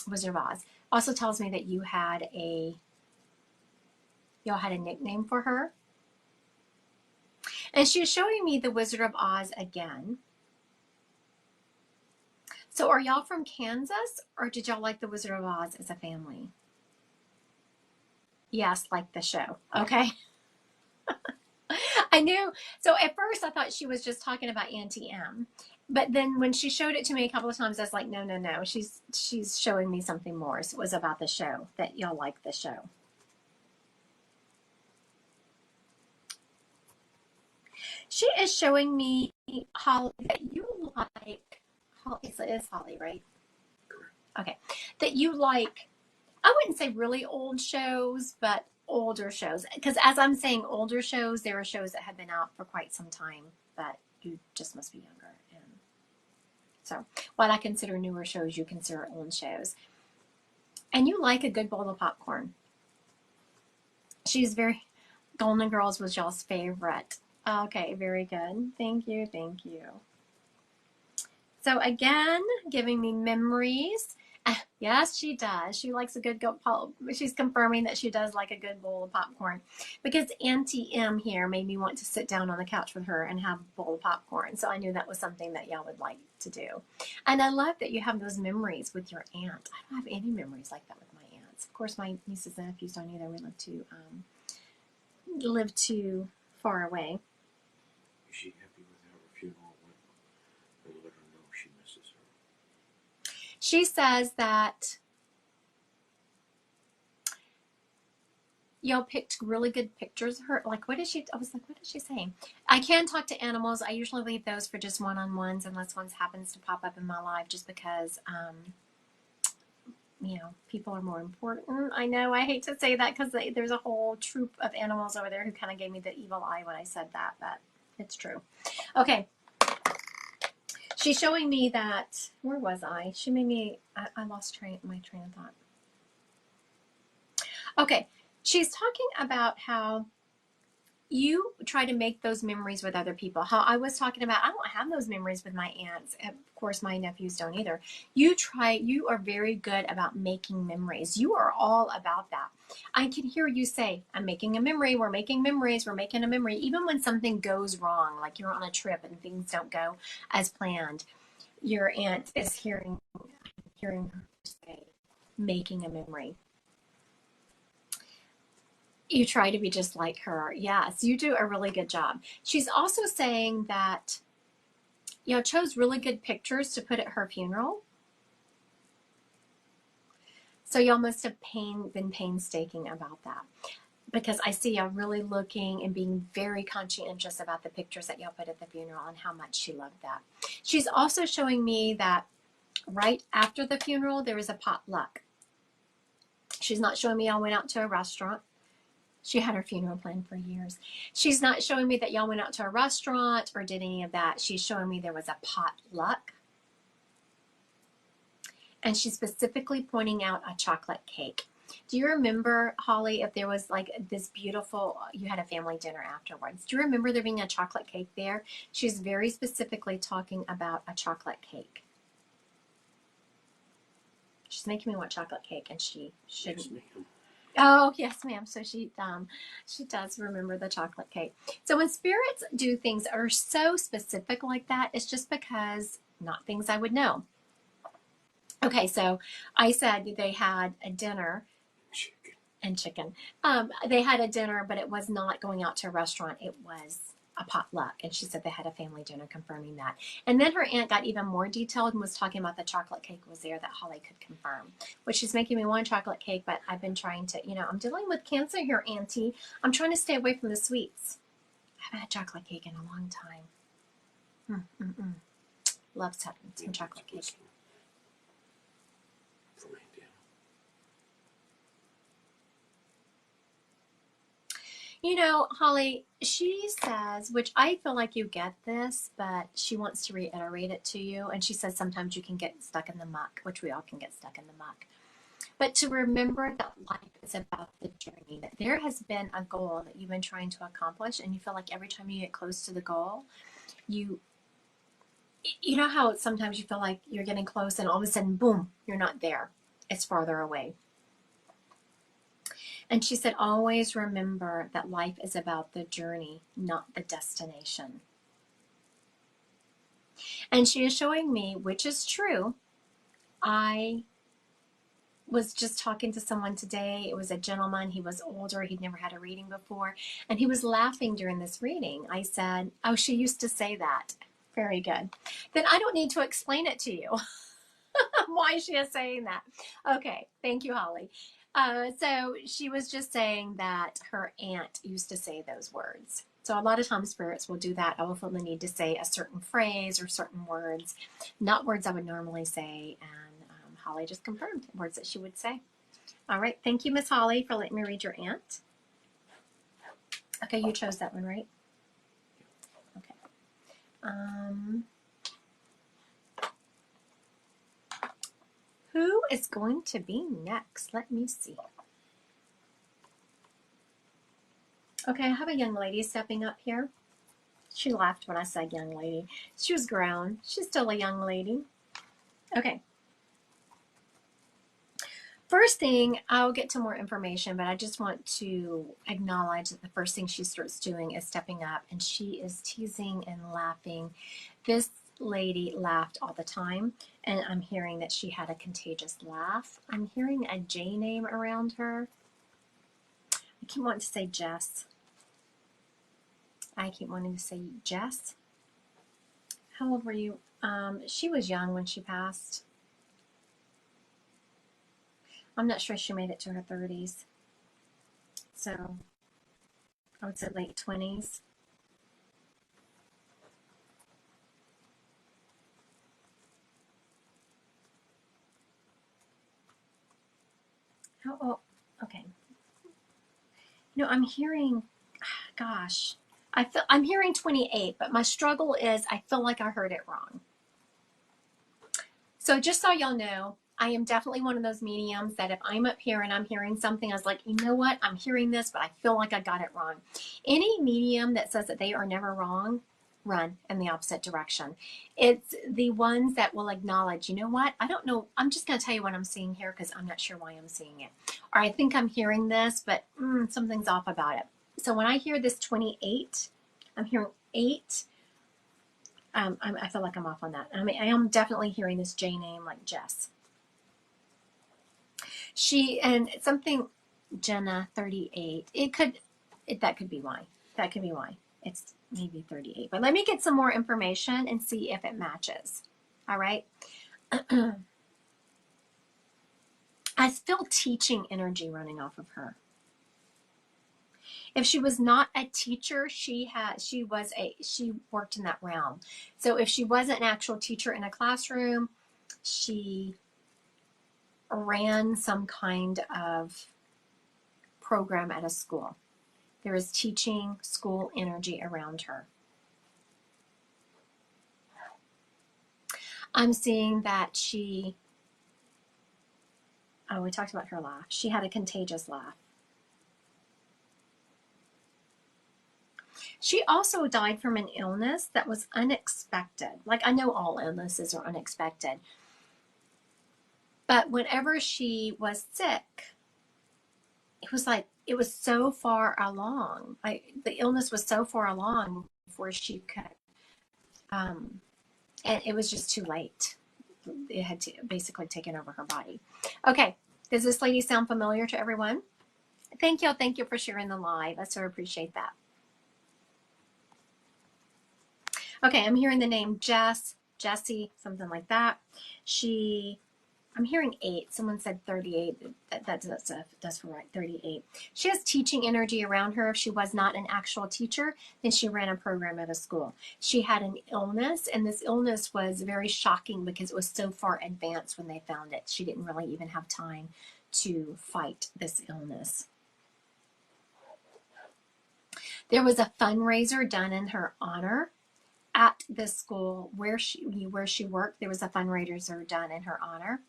Wizard of Oz. Also tells me that y'all had a nickname for her. And she's showing me the Wizard of Oz again. So are y'all from Kansas, or did y'all like the Wizard of Oz as a family? Yes, like the show. Okay. I knew. So at first I thought she was just talking about Auntie M. But then when she showed it to me a couple of times, I was like, no. She's showing me something more. So it was about the show, that y'all like the show. She is showing me, Holly, that you like, it is Holly, right? Correct. Okay. That you like, I wouldn't say really old shows, but older shows. Because as I'm saying older shows, there are shows that have been out for quite some time, but you just must be younger. And so what I consider newer shows, you consider old shows. And you like a good bowl of popcorn. She's very, Golden Girls was y'all's favorite. Okay, very good. Thank you. So again, giving me memories. Yes, she does. She likes a good she's confirming that she does like a good bowl of popcorn because Auntie M here made me want to sit down on the couch with her and have a bowl of popcorn. So I knew that was something that y'all would like to do. And I love that you have those memories with your aunt. I don't have any memories like that with my aunts. Of course, my nieces and nephews don't either. We live too far away. Is she happy with how her funeral went? And let her know she misses her. She says that y'all picked really good pictures of her. Like, I was like, what is she saying? I can talk to animals. I usually leave those for just one-on-ones unless one happens to pop up in my life just because, people are more important. I know I hate to say that because there's a whole troop of animals over there who kind of gave me the evil eye when I said that, but it's true. Okay. She's showing me that, where was I? She made me, I lost my train of thought. Okay. She's talking about how you try to make those memories with other people. How I was talking about, I don't have those memories with my aunts. Of course, my nephews don't either. You are very good about making memories. You are all about that. I can hear you say, I'm making a memory. We're making memories. We're making a memory. Even when something goes wrong, like you're on a trip and things don't go as planned, your aunt is hearing her say, making a memory. You try to be just like her. Yes, you do a really good job. She's also saying that, chose really good pictures to put at her funeral. So y'all must have been painstaking about that. Because I see y'all really looking and being very conscientious about the pictures that y'all put at the funeral and how much she loved that. She's also showing me that right after the funeral, there was a potluck. She's not showing me y'all went out to a restaurant. She had her funeral planned for years. She's not showing me that y'all went out to a restaurant or did any of that. She's showing me there was a potluck. And she's specifically pointing out a chocolate cake. Do you remember, Holly, if there was like this beautiful, you had a family dinner afterwards. Do you remember there being a chocolate cake there? She's very specifically talking about a chocolate cake. She's making me want chocolate cake and she shouldn't. Yes, ma'am. Oh, yes, ma'am. So she does remember the chocolate cake. So when spirits do things that are so specific like that, it's just because not things I would know. Okay, so I said they had a dinner. Chicken. They had a dinner, but it was not going out to a restaurant. It was a potluck. And she said they had a family dinner confirming that. And then her aunt got even more detailed and was talking about the chocolate cake was there that Holly could confirm, which is making me want chocolate cake. But I've been trying to, I'm dealing with cancer here, Auntie. I'm trying to stay away from the sweets. I haven't had chocolate cake in a long time. Love some chocolate cake. Holly, she says, which I feel like you get this, but she wants to reiterate it to you. And she says sometimes you can get stuck in the muck, which we all can get stuck in the muck. But to remember that life is about the journey, that there has been a goal that you've been trying to accomplish, and you feel like every time you get close to the goal, you know how sometimes you feel like you're getting close and all of a sudden, boom, you're not there. It's farther away. And she said, always remember that life is about the journey, not the destination. And she is showing me, which is true. I was just talking to someone today. It was a gentleman. He was older. He'd never had a reading before. And he was laughing during this reading. I said, oh, she used to say that. Very good. Then I don't need to explain it to you. Why she is saying that. Okay. Thank you, Holly. So she was just saying that her aunt used to say those words. So a lot of times spirits will do that. I will feel the need to say a certain phrase or certain words, not words I would normally say. And Holly just confirmed words that she would say. All right. Thank you, Miss Holly, for letting me read your aunt. Okay. You chose that one, right? Okay. Who is going to be next? Let me see. Okay, I have a young lady stepping up here. She laughed when I said young lady. She was grown. She's still a young lady. Okay. First thing, I'll get to more information, but I just want to acknowledge that the first thing she starts doing is stepping up, and she is teasing and laughing. This lady laughed all the time, and I'm hearing that she had a contagious laugh. I'm hearing a J name around her. I keep wanting to say Jess. I keep wanting to say Jess. How old were you? She was young when she passed. I'm not sure she made it to her 30s. So I would say late 20s. How old? Okay. No, I'm hearing, gosh, I'm hearing 28, but my struggle is I feel like I heard it wrong. So just so y'all know, I am definitely one of those mediums that if I'm up here and I'm hearing something, I was like, you know what? I'm hearing this, but I feel like I got it wrong. Any medium that says that they are never wrong, run in the opposite direction. It's the ones that will acknowledge, you know what? I don't know. I'm just going to tell you what I'm seeing here because I'm not sure why I'm seeing it. Or I think I'm hearing this, but something's off about it. So when I hear this 28, I'm hearing 8. I feel like I'm off on that. I mean, I am definitely hearing this J name like Jess. And something, Jenna, 38. That could be why. That could be why. It's maybe 38. But let me get some more information and see if it matches. All right. I feel teaching energy running off of her. If she was not a teacher, she worked in that realm. So if she wasn't an actual teacher in a classroom, she ran some kind of program at a school. There is teaching school energy around her. I'm seeing that we talked about her laugh. She had a contagious laugh. She also died from an illness that was unexpected. Like, I know all illnesses are unexpected. But whenever she was sick, it was so far along. The illness was so far along before she could, and it was just too late. It had basically taken over her body. Okay, does this lady sound familiar to everyone? Thank you for sharing the live. I so appreciate that. Okay, I'm hearing the name Jessie, something like that. I'm hearing 8. Someone said 38. That's right, 38. She has teaching energy around her. If she was not an actual teacher, then she ran a program at a school. She had an illness, and this illness was very shocking because it was so far advanced when they found it. She didn't really even have time to fight this illness. There was a fundraiser done in her honor at the school where she worked. There was a fundraiser done in her honor.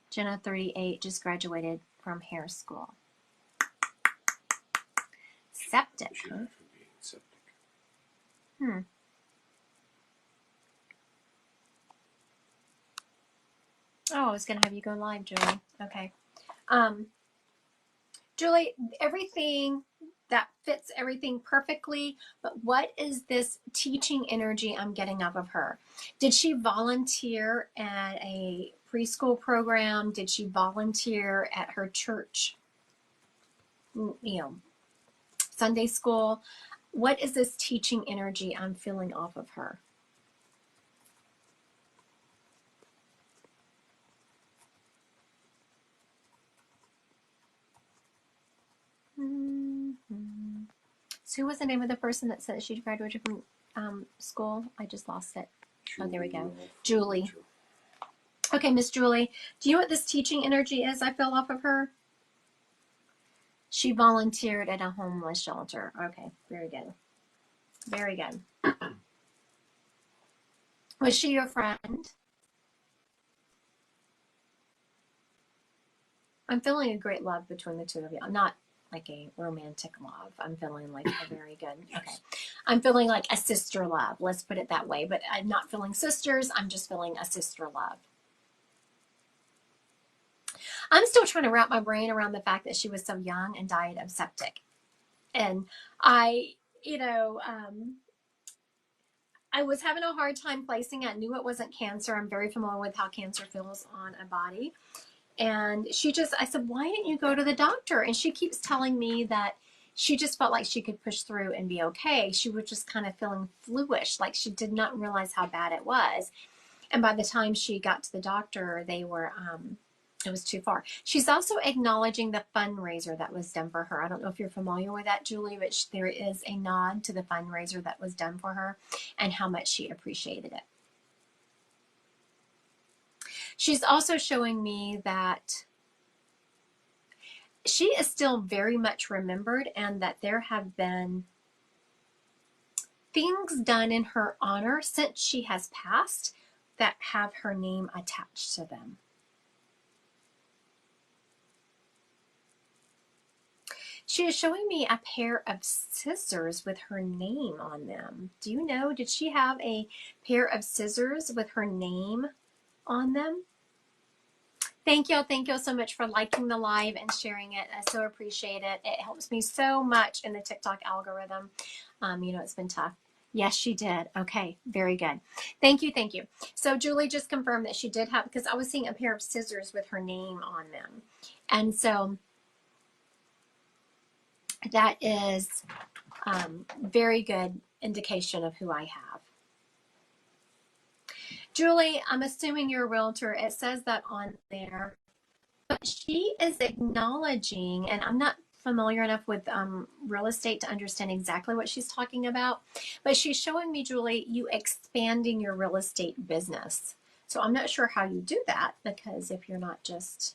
Jenna, 38, just graduated from hair school. Septic. She died from being septic. Oh, I was going to have you go live, Julie. Okay. Julie, everything that fits everything perfectly, but what is this teaching energy I'm getting off of her? Did she volunteer at a preschool program? Did she volunteer at her church, Sunday school? What is this teaching energy I'm feeling off of her? So who was the name of the person that said she graduated from school? I just lost it. Oh, there we go. Julie. Okay, Miss Julie, do you know what this teaching energy is I feel off of her? She volunteered at a homeless shelter. Okay, very good. Very good. Was she your friend? I'm feeling a great love between the two of you. I'm not like a romantic love. I'm feeling like a very good, okay. I'm feeling like a sister love. Let's put it that way. But I'm not feeling sisters. I'm just feeling a sister love. I'm still trying to wrap my brain around the fact that she was so young and died of septic. And I, you know, I was having a hard time placing it. I knew it wasn't cancer. I'm very familiar with how cancer feels on a body. And I said, why didn't you go to the doctor? And she keeps telling me that she just felt like she could push through and be okay. She was just kind of feeling fluish, like she did not realize how bad it was. And by the time she got to the doctor, it was too far. She's also acknowledging the fundraiser that was done for her. I don't know if you're familiar with that, Julie, but there is a nod to the fundraiser that was done for her and how much she appreciated it. She's also showing me that she is still very much remembered and that there have been things done in her honor since she has passed that have her name attached to them. She is showing me a pair of scissors with her name on them. Do you know, did she have a pair of scissors with her name on them? Thank you so much for liking the live and sharing it. I so appreciate it. It helps me so much in the TikTok algorithm. It's been tough. Yes, she did. Okay, very good. Thank you. So Julie just confirmed that she did have, because I was seeing a pair of scissors with her name on them. And so that is very good indication of who I have. Julie, I'm assuming you're a realtor. It says that on there. But she is acknowledging, and I'm not familiar enough with real estate to understand exactly what she's talking about, but she's showing me, Julie, you expanding your real estate business. So I'm not sure how you do that, because if you're not just,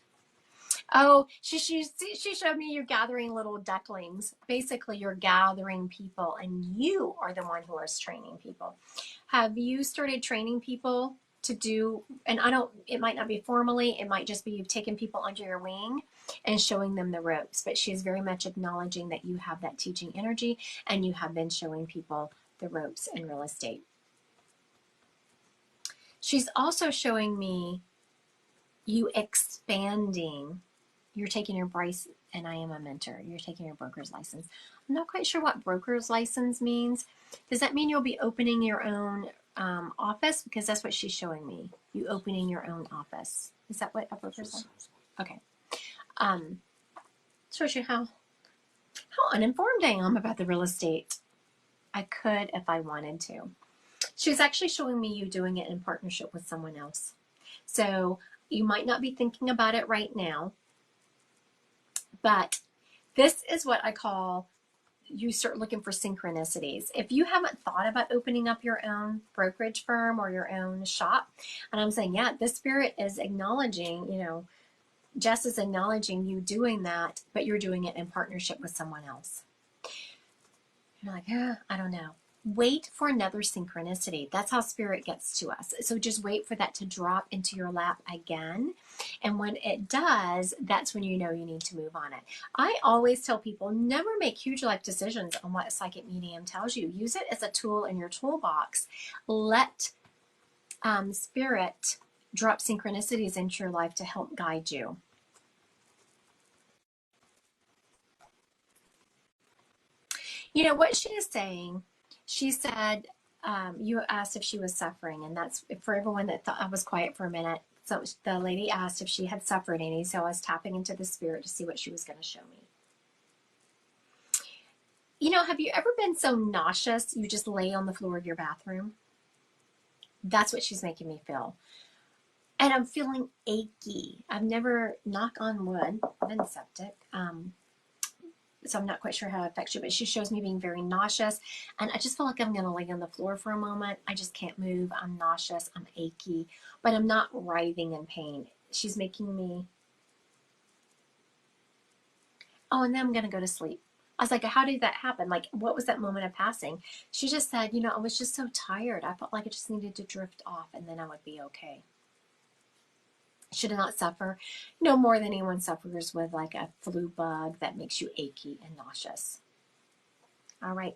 oh, she showed me you're gathering little ducklings. Basically, you're gathering people, and you are the one who is training people. Have you started training people to do, and it might not be formally, it might just be you've taken people under your wing and showing them the ropes, but she's very much acknowledging that you have that teaching energy and you have been showing people the ropes in real estate. She's also showing me you expanding. You're taking your Bryce and I am a mentor. You're taking your broker's license. I'm not quite sure what broker's license means. Does that mean you'll be opening your own office? Because that's what she's showing me. You opening your own office. Is that what a broker's license? Okay. Shows you how uninformed I am about the real estate. I could if I wanted to. She's actually showing me you doing it in partnership with someone else. So you might not be thinking about it right now, but this is what I call, you start looking for synchronicities. If you haven't thought about opening up your own brokerage firm or your own shop, and I'm saying, yeah, this spirit is acknowledging, Jess is acknowledging you doing that, but you're doing it in partnership with someone else. You're like, I don't know. Wait for another synchronicity. That's how spirit gets to us. So just wait for that to drop into your lap again. And when it does, that's when you know you need to move on it. I always tell people, never make huge life decisions on what a psychic medium tells you. Use it as a tool in your toolbox. Let spirit drop synchronicities into your life to help guide you. You know what she is saying? She said, you asked if she was suffering, and that's for everyone that thought I was quiet for a minute. So the lady asked if she had suffered any, so I was tapping into the spirit to see what she was going to show me. Have you ever been so nauseous you just lay on the floor of your bathroom? That's what she's making me feel. And I'm feeling achy. I've never, knock on wood, been septic. So I'm not quite sure how it affects you, but she shows me being very nauseous. And I just feel like I'm going to lay on the floor for a moment. I just can't move. I'm nauseous. I'm achy, but I'm not writhing in pain. She's making me, oh, and then I'm going to go to sleep. I was like, how did that happen? Like, what was that moment of passing? She just said, I was just so tired. I felt like I just needed to drift off and then I would be okay. Should not suffer, more than anyone suffers with like a flu bug that makes you achy and nauseous. All right.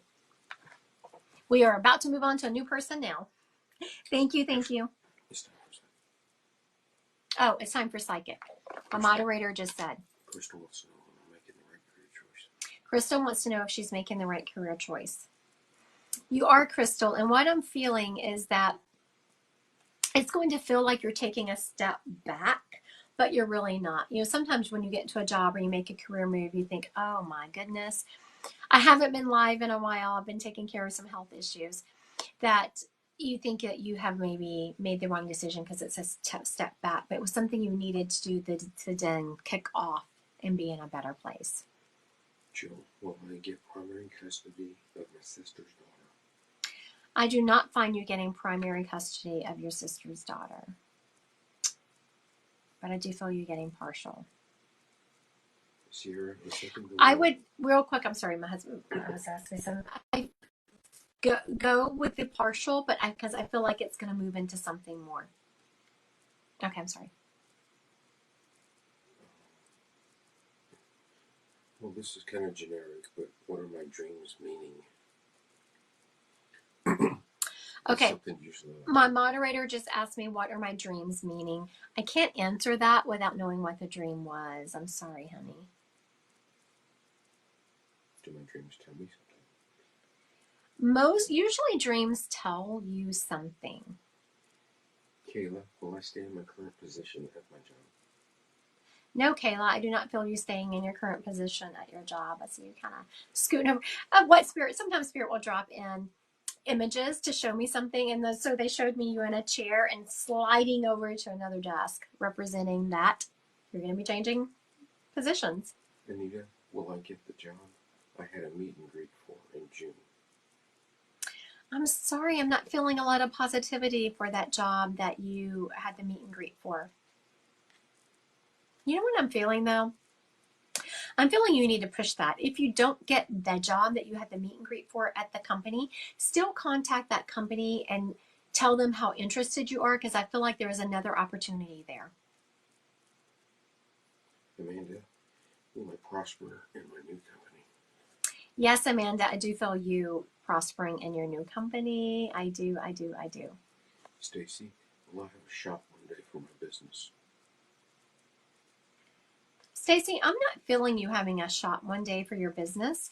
We are about to move on to a new person now. Thank you. Oh, it's time for psychic. A moderator just said. Crystal wants to know if I'm making the right career choice. Crystal wants to know if she's making the right career choice. You are, Crystal, and what I'm feeling is that it's going to feel like you're taking a step back, but you're really not. You know, sometimes when you get into a job or you make a career move, you think, oh my goodness, I haven't been live in a while. I've been taking care of some health issues. That you think that you have maybe made the wrong decision because it's a step back, but it was something you needed to do to then kick off and be in a better place. Jill, will I get primary custody of my sister's daughter? I do not find you getting primary custody of your sister's daughter, but I do feel you getting partial. Sierra, the second I would, real quick, I'm sorry, my husband was asking me something. I go with the partial, but because I feel like it's going to move into something more. Okay, I'm sorry. Well, this is kind of generic, but what are my dreams meaning? Okay, my moderator just asked me, what are my dreams meaning? I can't answer that without knowing what the dream was. I'm sorry, honey. Do my dreams tell me something? Usually dreams tell you something. Kayla, will I stay in my current position at my job? No, Kayla, I do not feel you staying in your current position at your job. I see you kind of scooting over. What spirit? Sometimes spirit will drop in images to show me something, and so they showed me you in a chair and sliding over to another desk, representing that you're going to be changing positions. Anita, will I get the job I had a meet and greet for in June? I'm sorry, I'm not feeling a lot of positivity for that job that you had the meet and greet for. You know what I'm feeling though? I'm feeling you need to push that. If you don't get the job that you had the meet and greet for at the company, still contact that company and tell them how interested you are, because I feel like there is another opportunity there. Amanda, will I prosper in my new company? Yes, Amanda, I do feel you prospering in your new company. I do. Stacy, will I have a shop one day for my business? Stacy, I'm not feeling you having a shop one day for your business,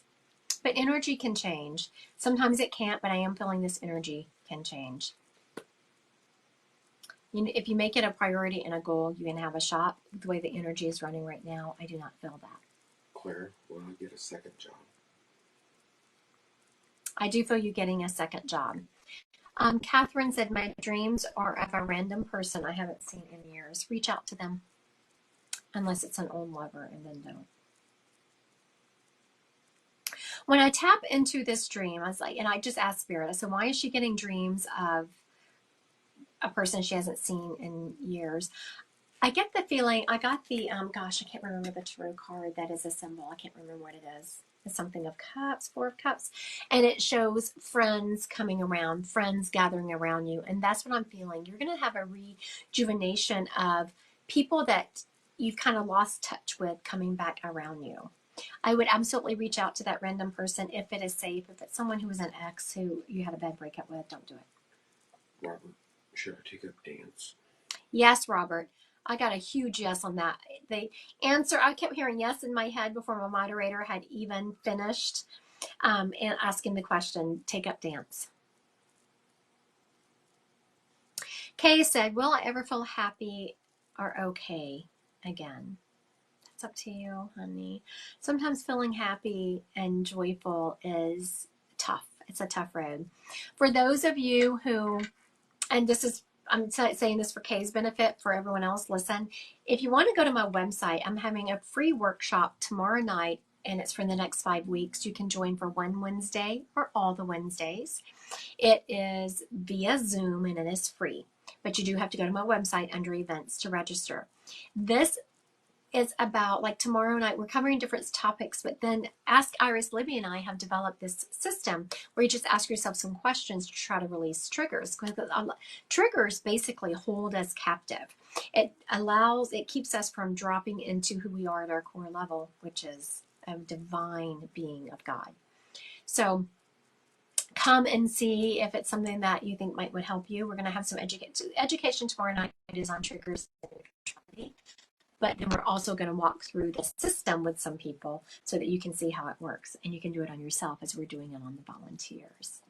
but energy can change. Sometimes it can't, but I am feeling this energy can change. You know, if you make it a priority and a goal, you can have a shop. The way the energy is running right now, I do not feel that. Claire, will I get a second job? I do feel you getting a second job. Catherine said, my dreams are of a random person I haven't seen in years. Reach out to them. Unless it's an old lover, and then don't. When I tap into this dream, I was like, and I just asked Spirit, I said, why is she getting dreams of a person she hasn't seen in years? I get the feeling, I got the, gosh, I can't remember the tarot card that is a symbol. I can't remember what it is. It's something of cups, 4 of cups. And it shows friends coming around, friends gathering around you. And that's what I'm feeling. You're going to have a rejuvenation of people that you've kind of lost touch with coming back around you. I would absolutely reach out to that random person if it is safe. If it's someone who was an ex who you had a bad breakup with, don't do it. Robert, should I take up dance? Yes, Robert. I got a huge yes on that. The answer, I kept hearing yes in my head before my moderator had even finished and asking the question, take up dance. Kay said, will I ever feel happy or okay again? That's up to you, honey. Sometimes feeling happy and joyful is tough. It's a tough road. For those of you who, and this is, I'm saying this for Kay's benefit, for everyone else, listen, if you want to go to my website, I'm having a free workshop tomorrow night, and it's for the next 5 weeks. You can join for one Wednesday or all the Wednesdays. It is via Zoom, and it is free, but you do have to go to my website under events to register. This is about, like tomorrow night, we're covering different topics, but then Ask Iris, Libby, and I have developed this system where you just ask yourself some questions to try to release triggers. Triggers basically hold us captive. It keeps us from dropping into who we are at our core level, which is a divine being of God. So come and see if it's something that you think would help you. We're going to have some education tomorrow night. It is on triggers and But then we're also going to walk through the system with some people so that you can see how it works. And you can do it on yourself as we're doing it on the volunteers.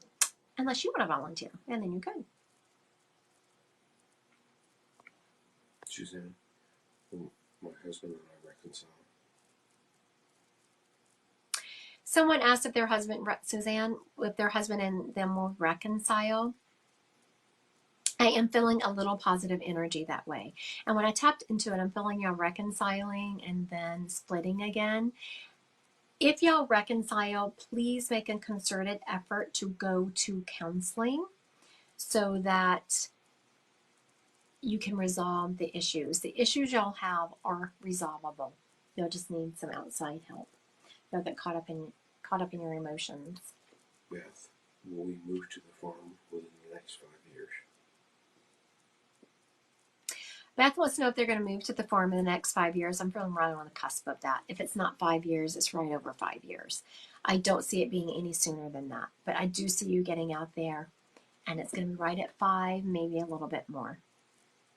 Unless you want to volunteer, and then you could. Suzanne, when my husband and I reconcile. Someone asked if their husband, Suzanne, if their husband and them will reconcile. I am feeling a little positive energy that way. And when I tapped into it, I'm feeling y'all reconciling and then splitting again. If y'all reconcile, please make a concerted effort to go to counseling so that you can resolve the issues. The issues y'all have are resolvable. You'll just need some outside help. You'll get caught up in your emotions. Beth, will we move to the farm within the next 5 years? Beth wants to know if they're going to move to the farm in the next 5 years. I'm feeling right on the cusp of that. If it's not 5 years, it's right over 5 years. I don't see it being any sooner than that. But I do see you getting out there, and it's going to be right at 5, maybe a little bit more.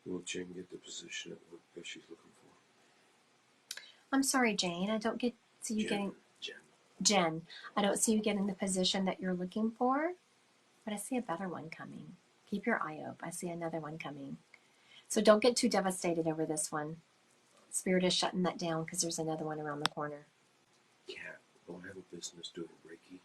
Will Jen get the position at work that she's looking for? I'm sorry, Jane. I don't see you getting... Jen, I don't see you getting the position that you're looking for, but I see a better one coming. Keep your eye open. I see another one coming. So don't get too devastated over this one. Spirit is shutting that down because there's another one around the corner. Kat, will I have a business doing Reiki?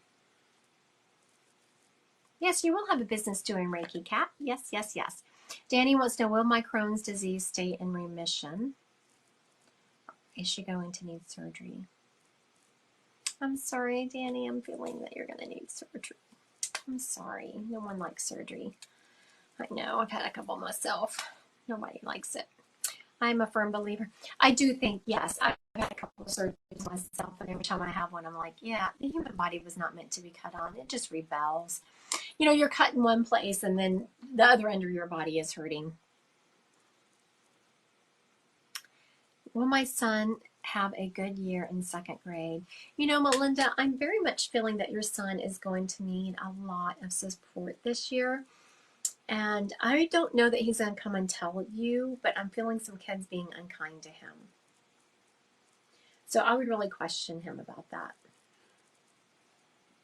Yes, you will have a business doing Reiki, Kat. Yes, yes, yes. Danny wants to know, will my Crohn's disease stay in remission? Is she going to need surgery? I'm sorry, Danny. I'm feeling that you're going to need surgery. I'm sorry. No one likes surgery. I know. I've had a couple myself. Nobody likes it. I'm a firm believer. I do think, yes, I've had a couple of surgeries myself, and every time I have one, I'm like, yeah, the human body was not meant to be cut on. It just rebels. You know, you're cut in one place, and then the other end of your body is hurting. Will my son have a good year in 2nd grade? You know, Melinda, I'm very much feeling that your son is going to need a lot of support this year. And I don't know that he's going to come and tell you, but I'm feeling some kids being unkind to him. So I would really question him about that.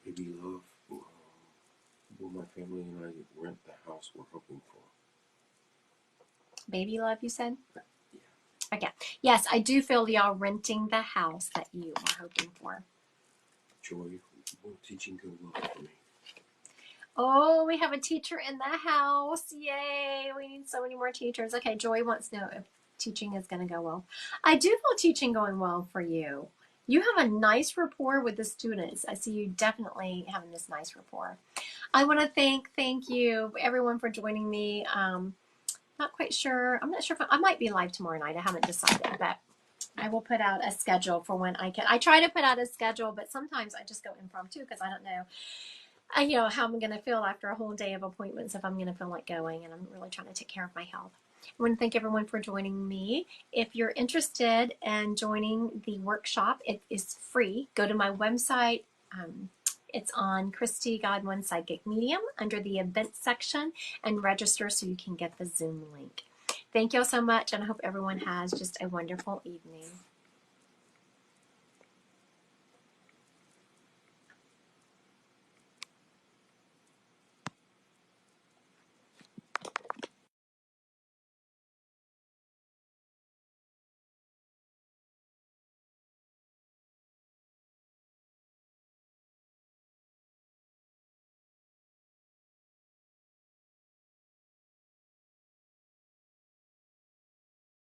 Baby love, will my family and I rent the house we're hoping for? Baby love, you said? Yeah. Okay. Yes, I do feel y'all renting the house that you are hoping for. Joy, will teaching go well for me? Oh, we have a teacher in the house. Yay. We need so many more teachers. Okay, Joy wants to know if teaching is going to go well. I do feel teaching going well for you. You have a nice rapport with the students. I see you definitely having this nice rapport. I want to thank you, everyone, for joining me. Not quite sure. I'm not sure if I might be live tomorrow night. I haven't decided, but I will put out a schedule for when I can. I try to put out a schedule, but sometimes I just go impromptu because I don't know. How I'm going to feel after a whole day of appointments, if I'm going to feel like going, and I'm really trying to take care of my health. I want to thank everyone for joining me. If you're interested in joining the workshop, it is free. Go to my website. It's on Christy Godwin Psychic Medium under the events section and register so you can get the Zoom link. Thank you all so much, and I hope everyone has just a wonderful evening.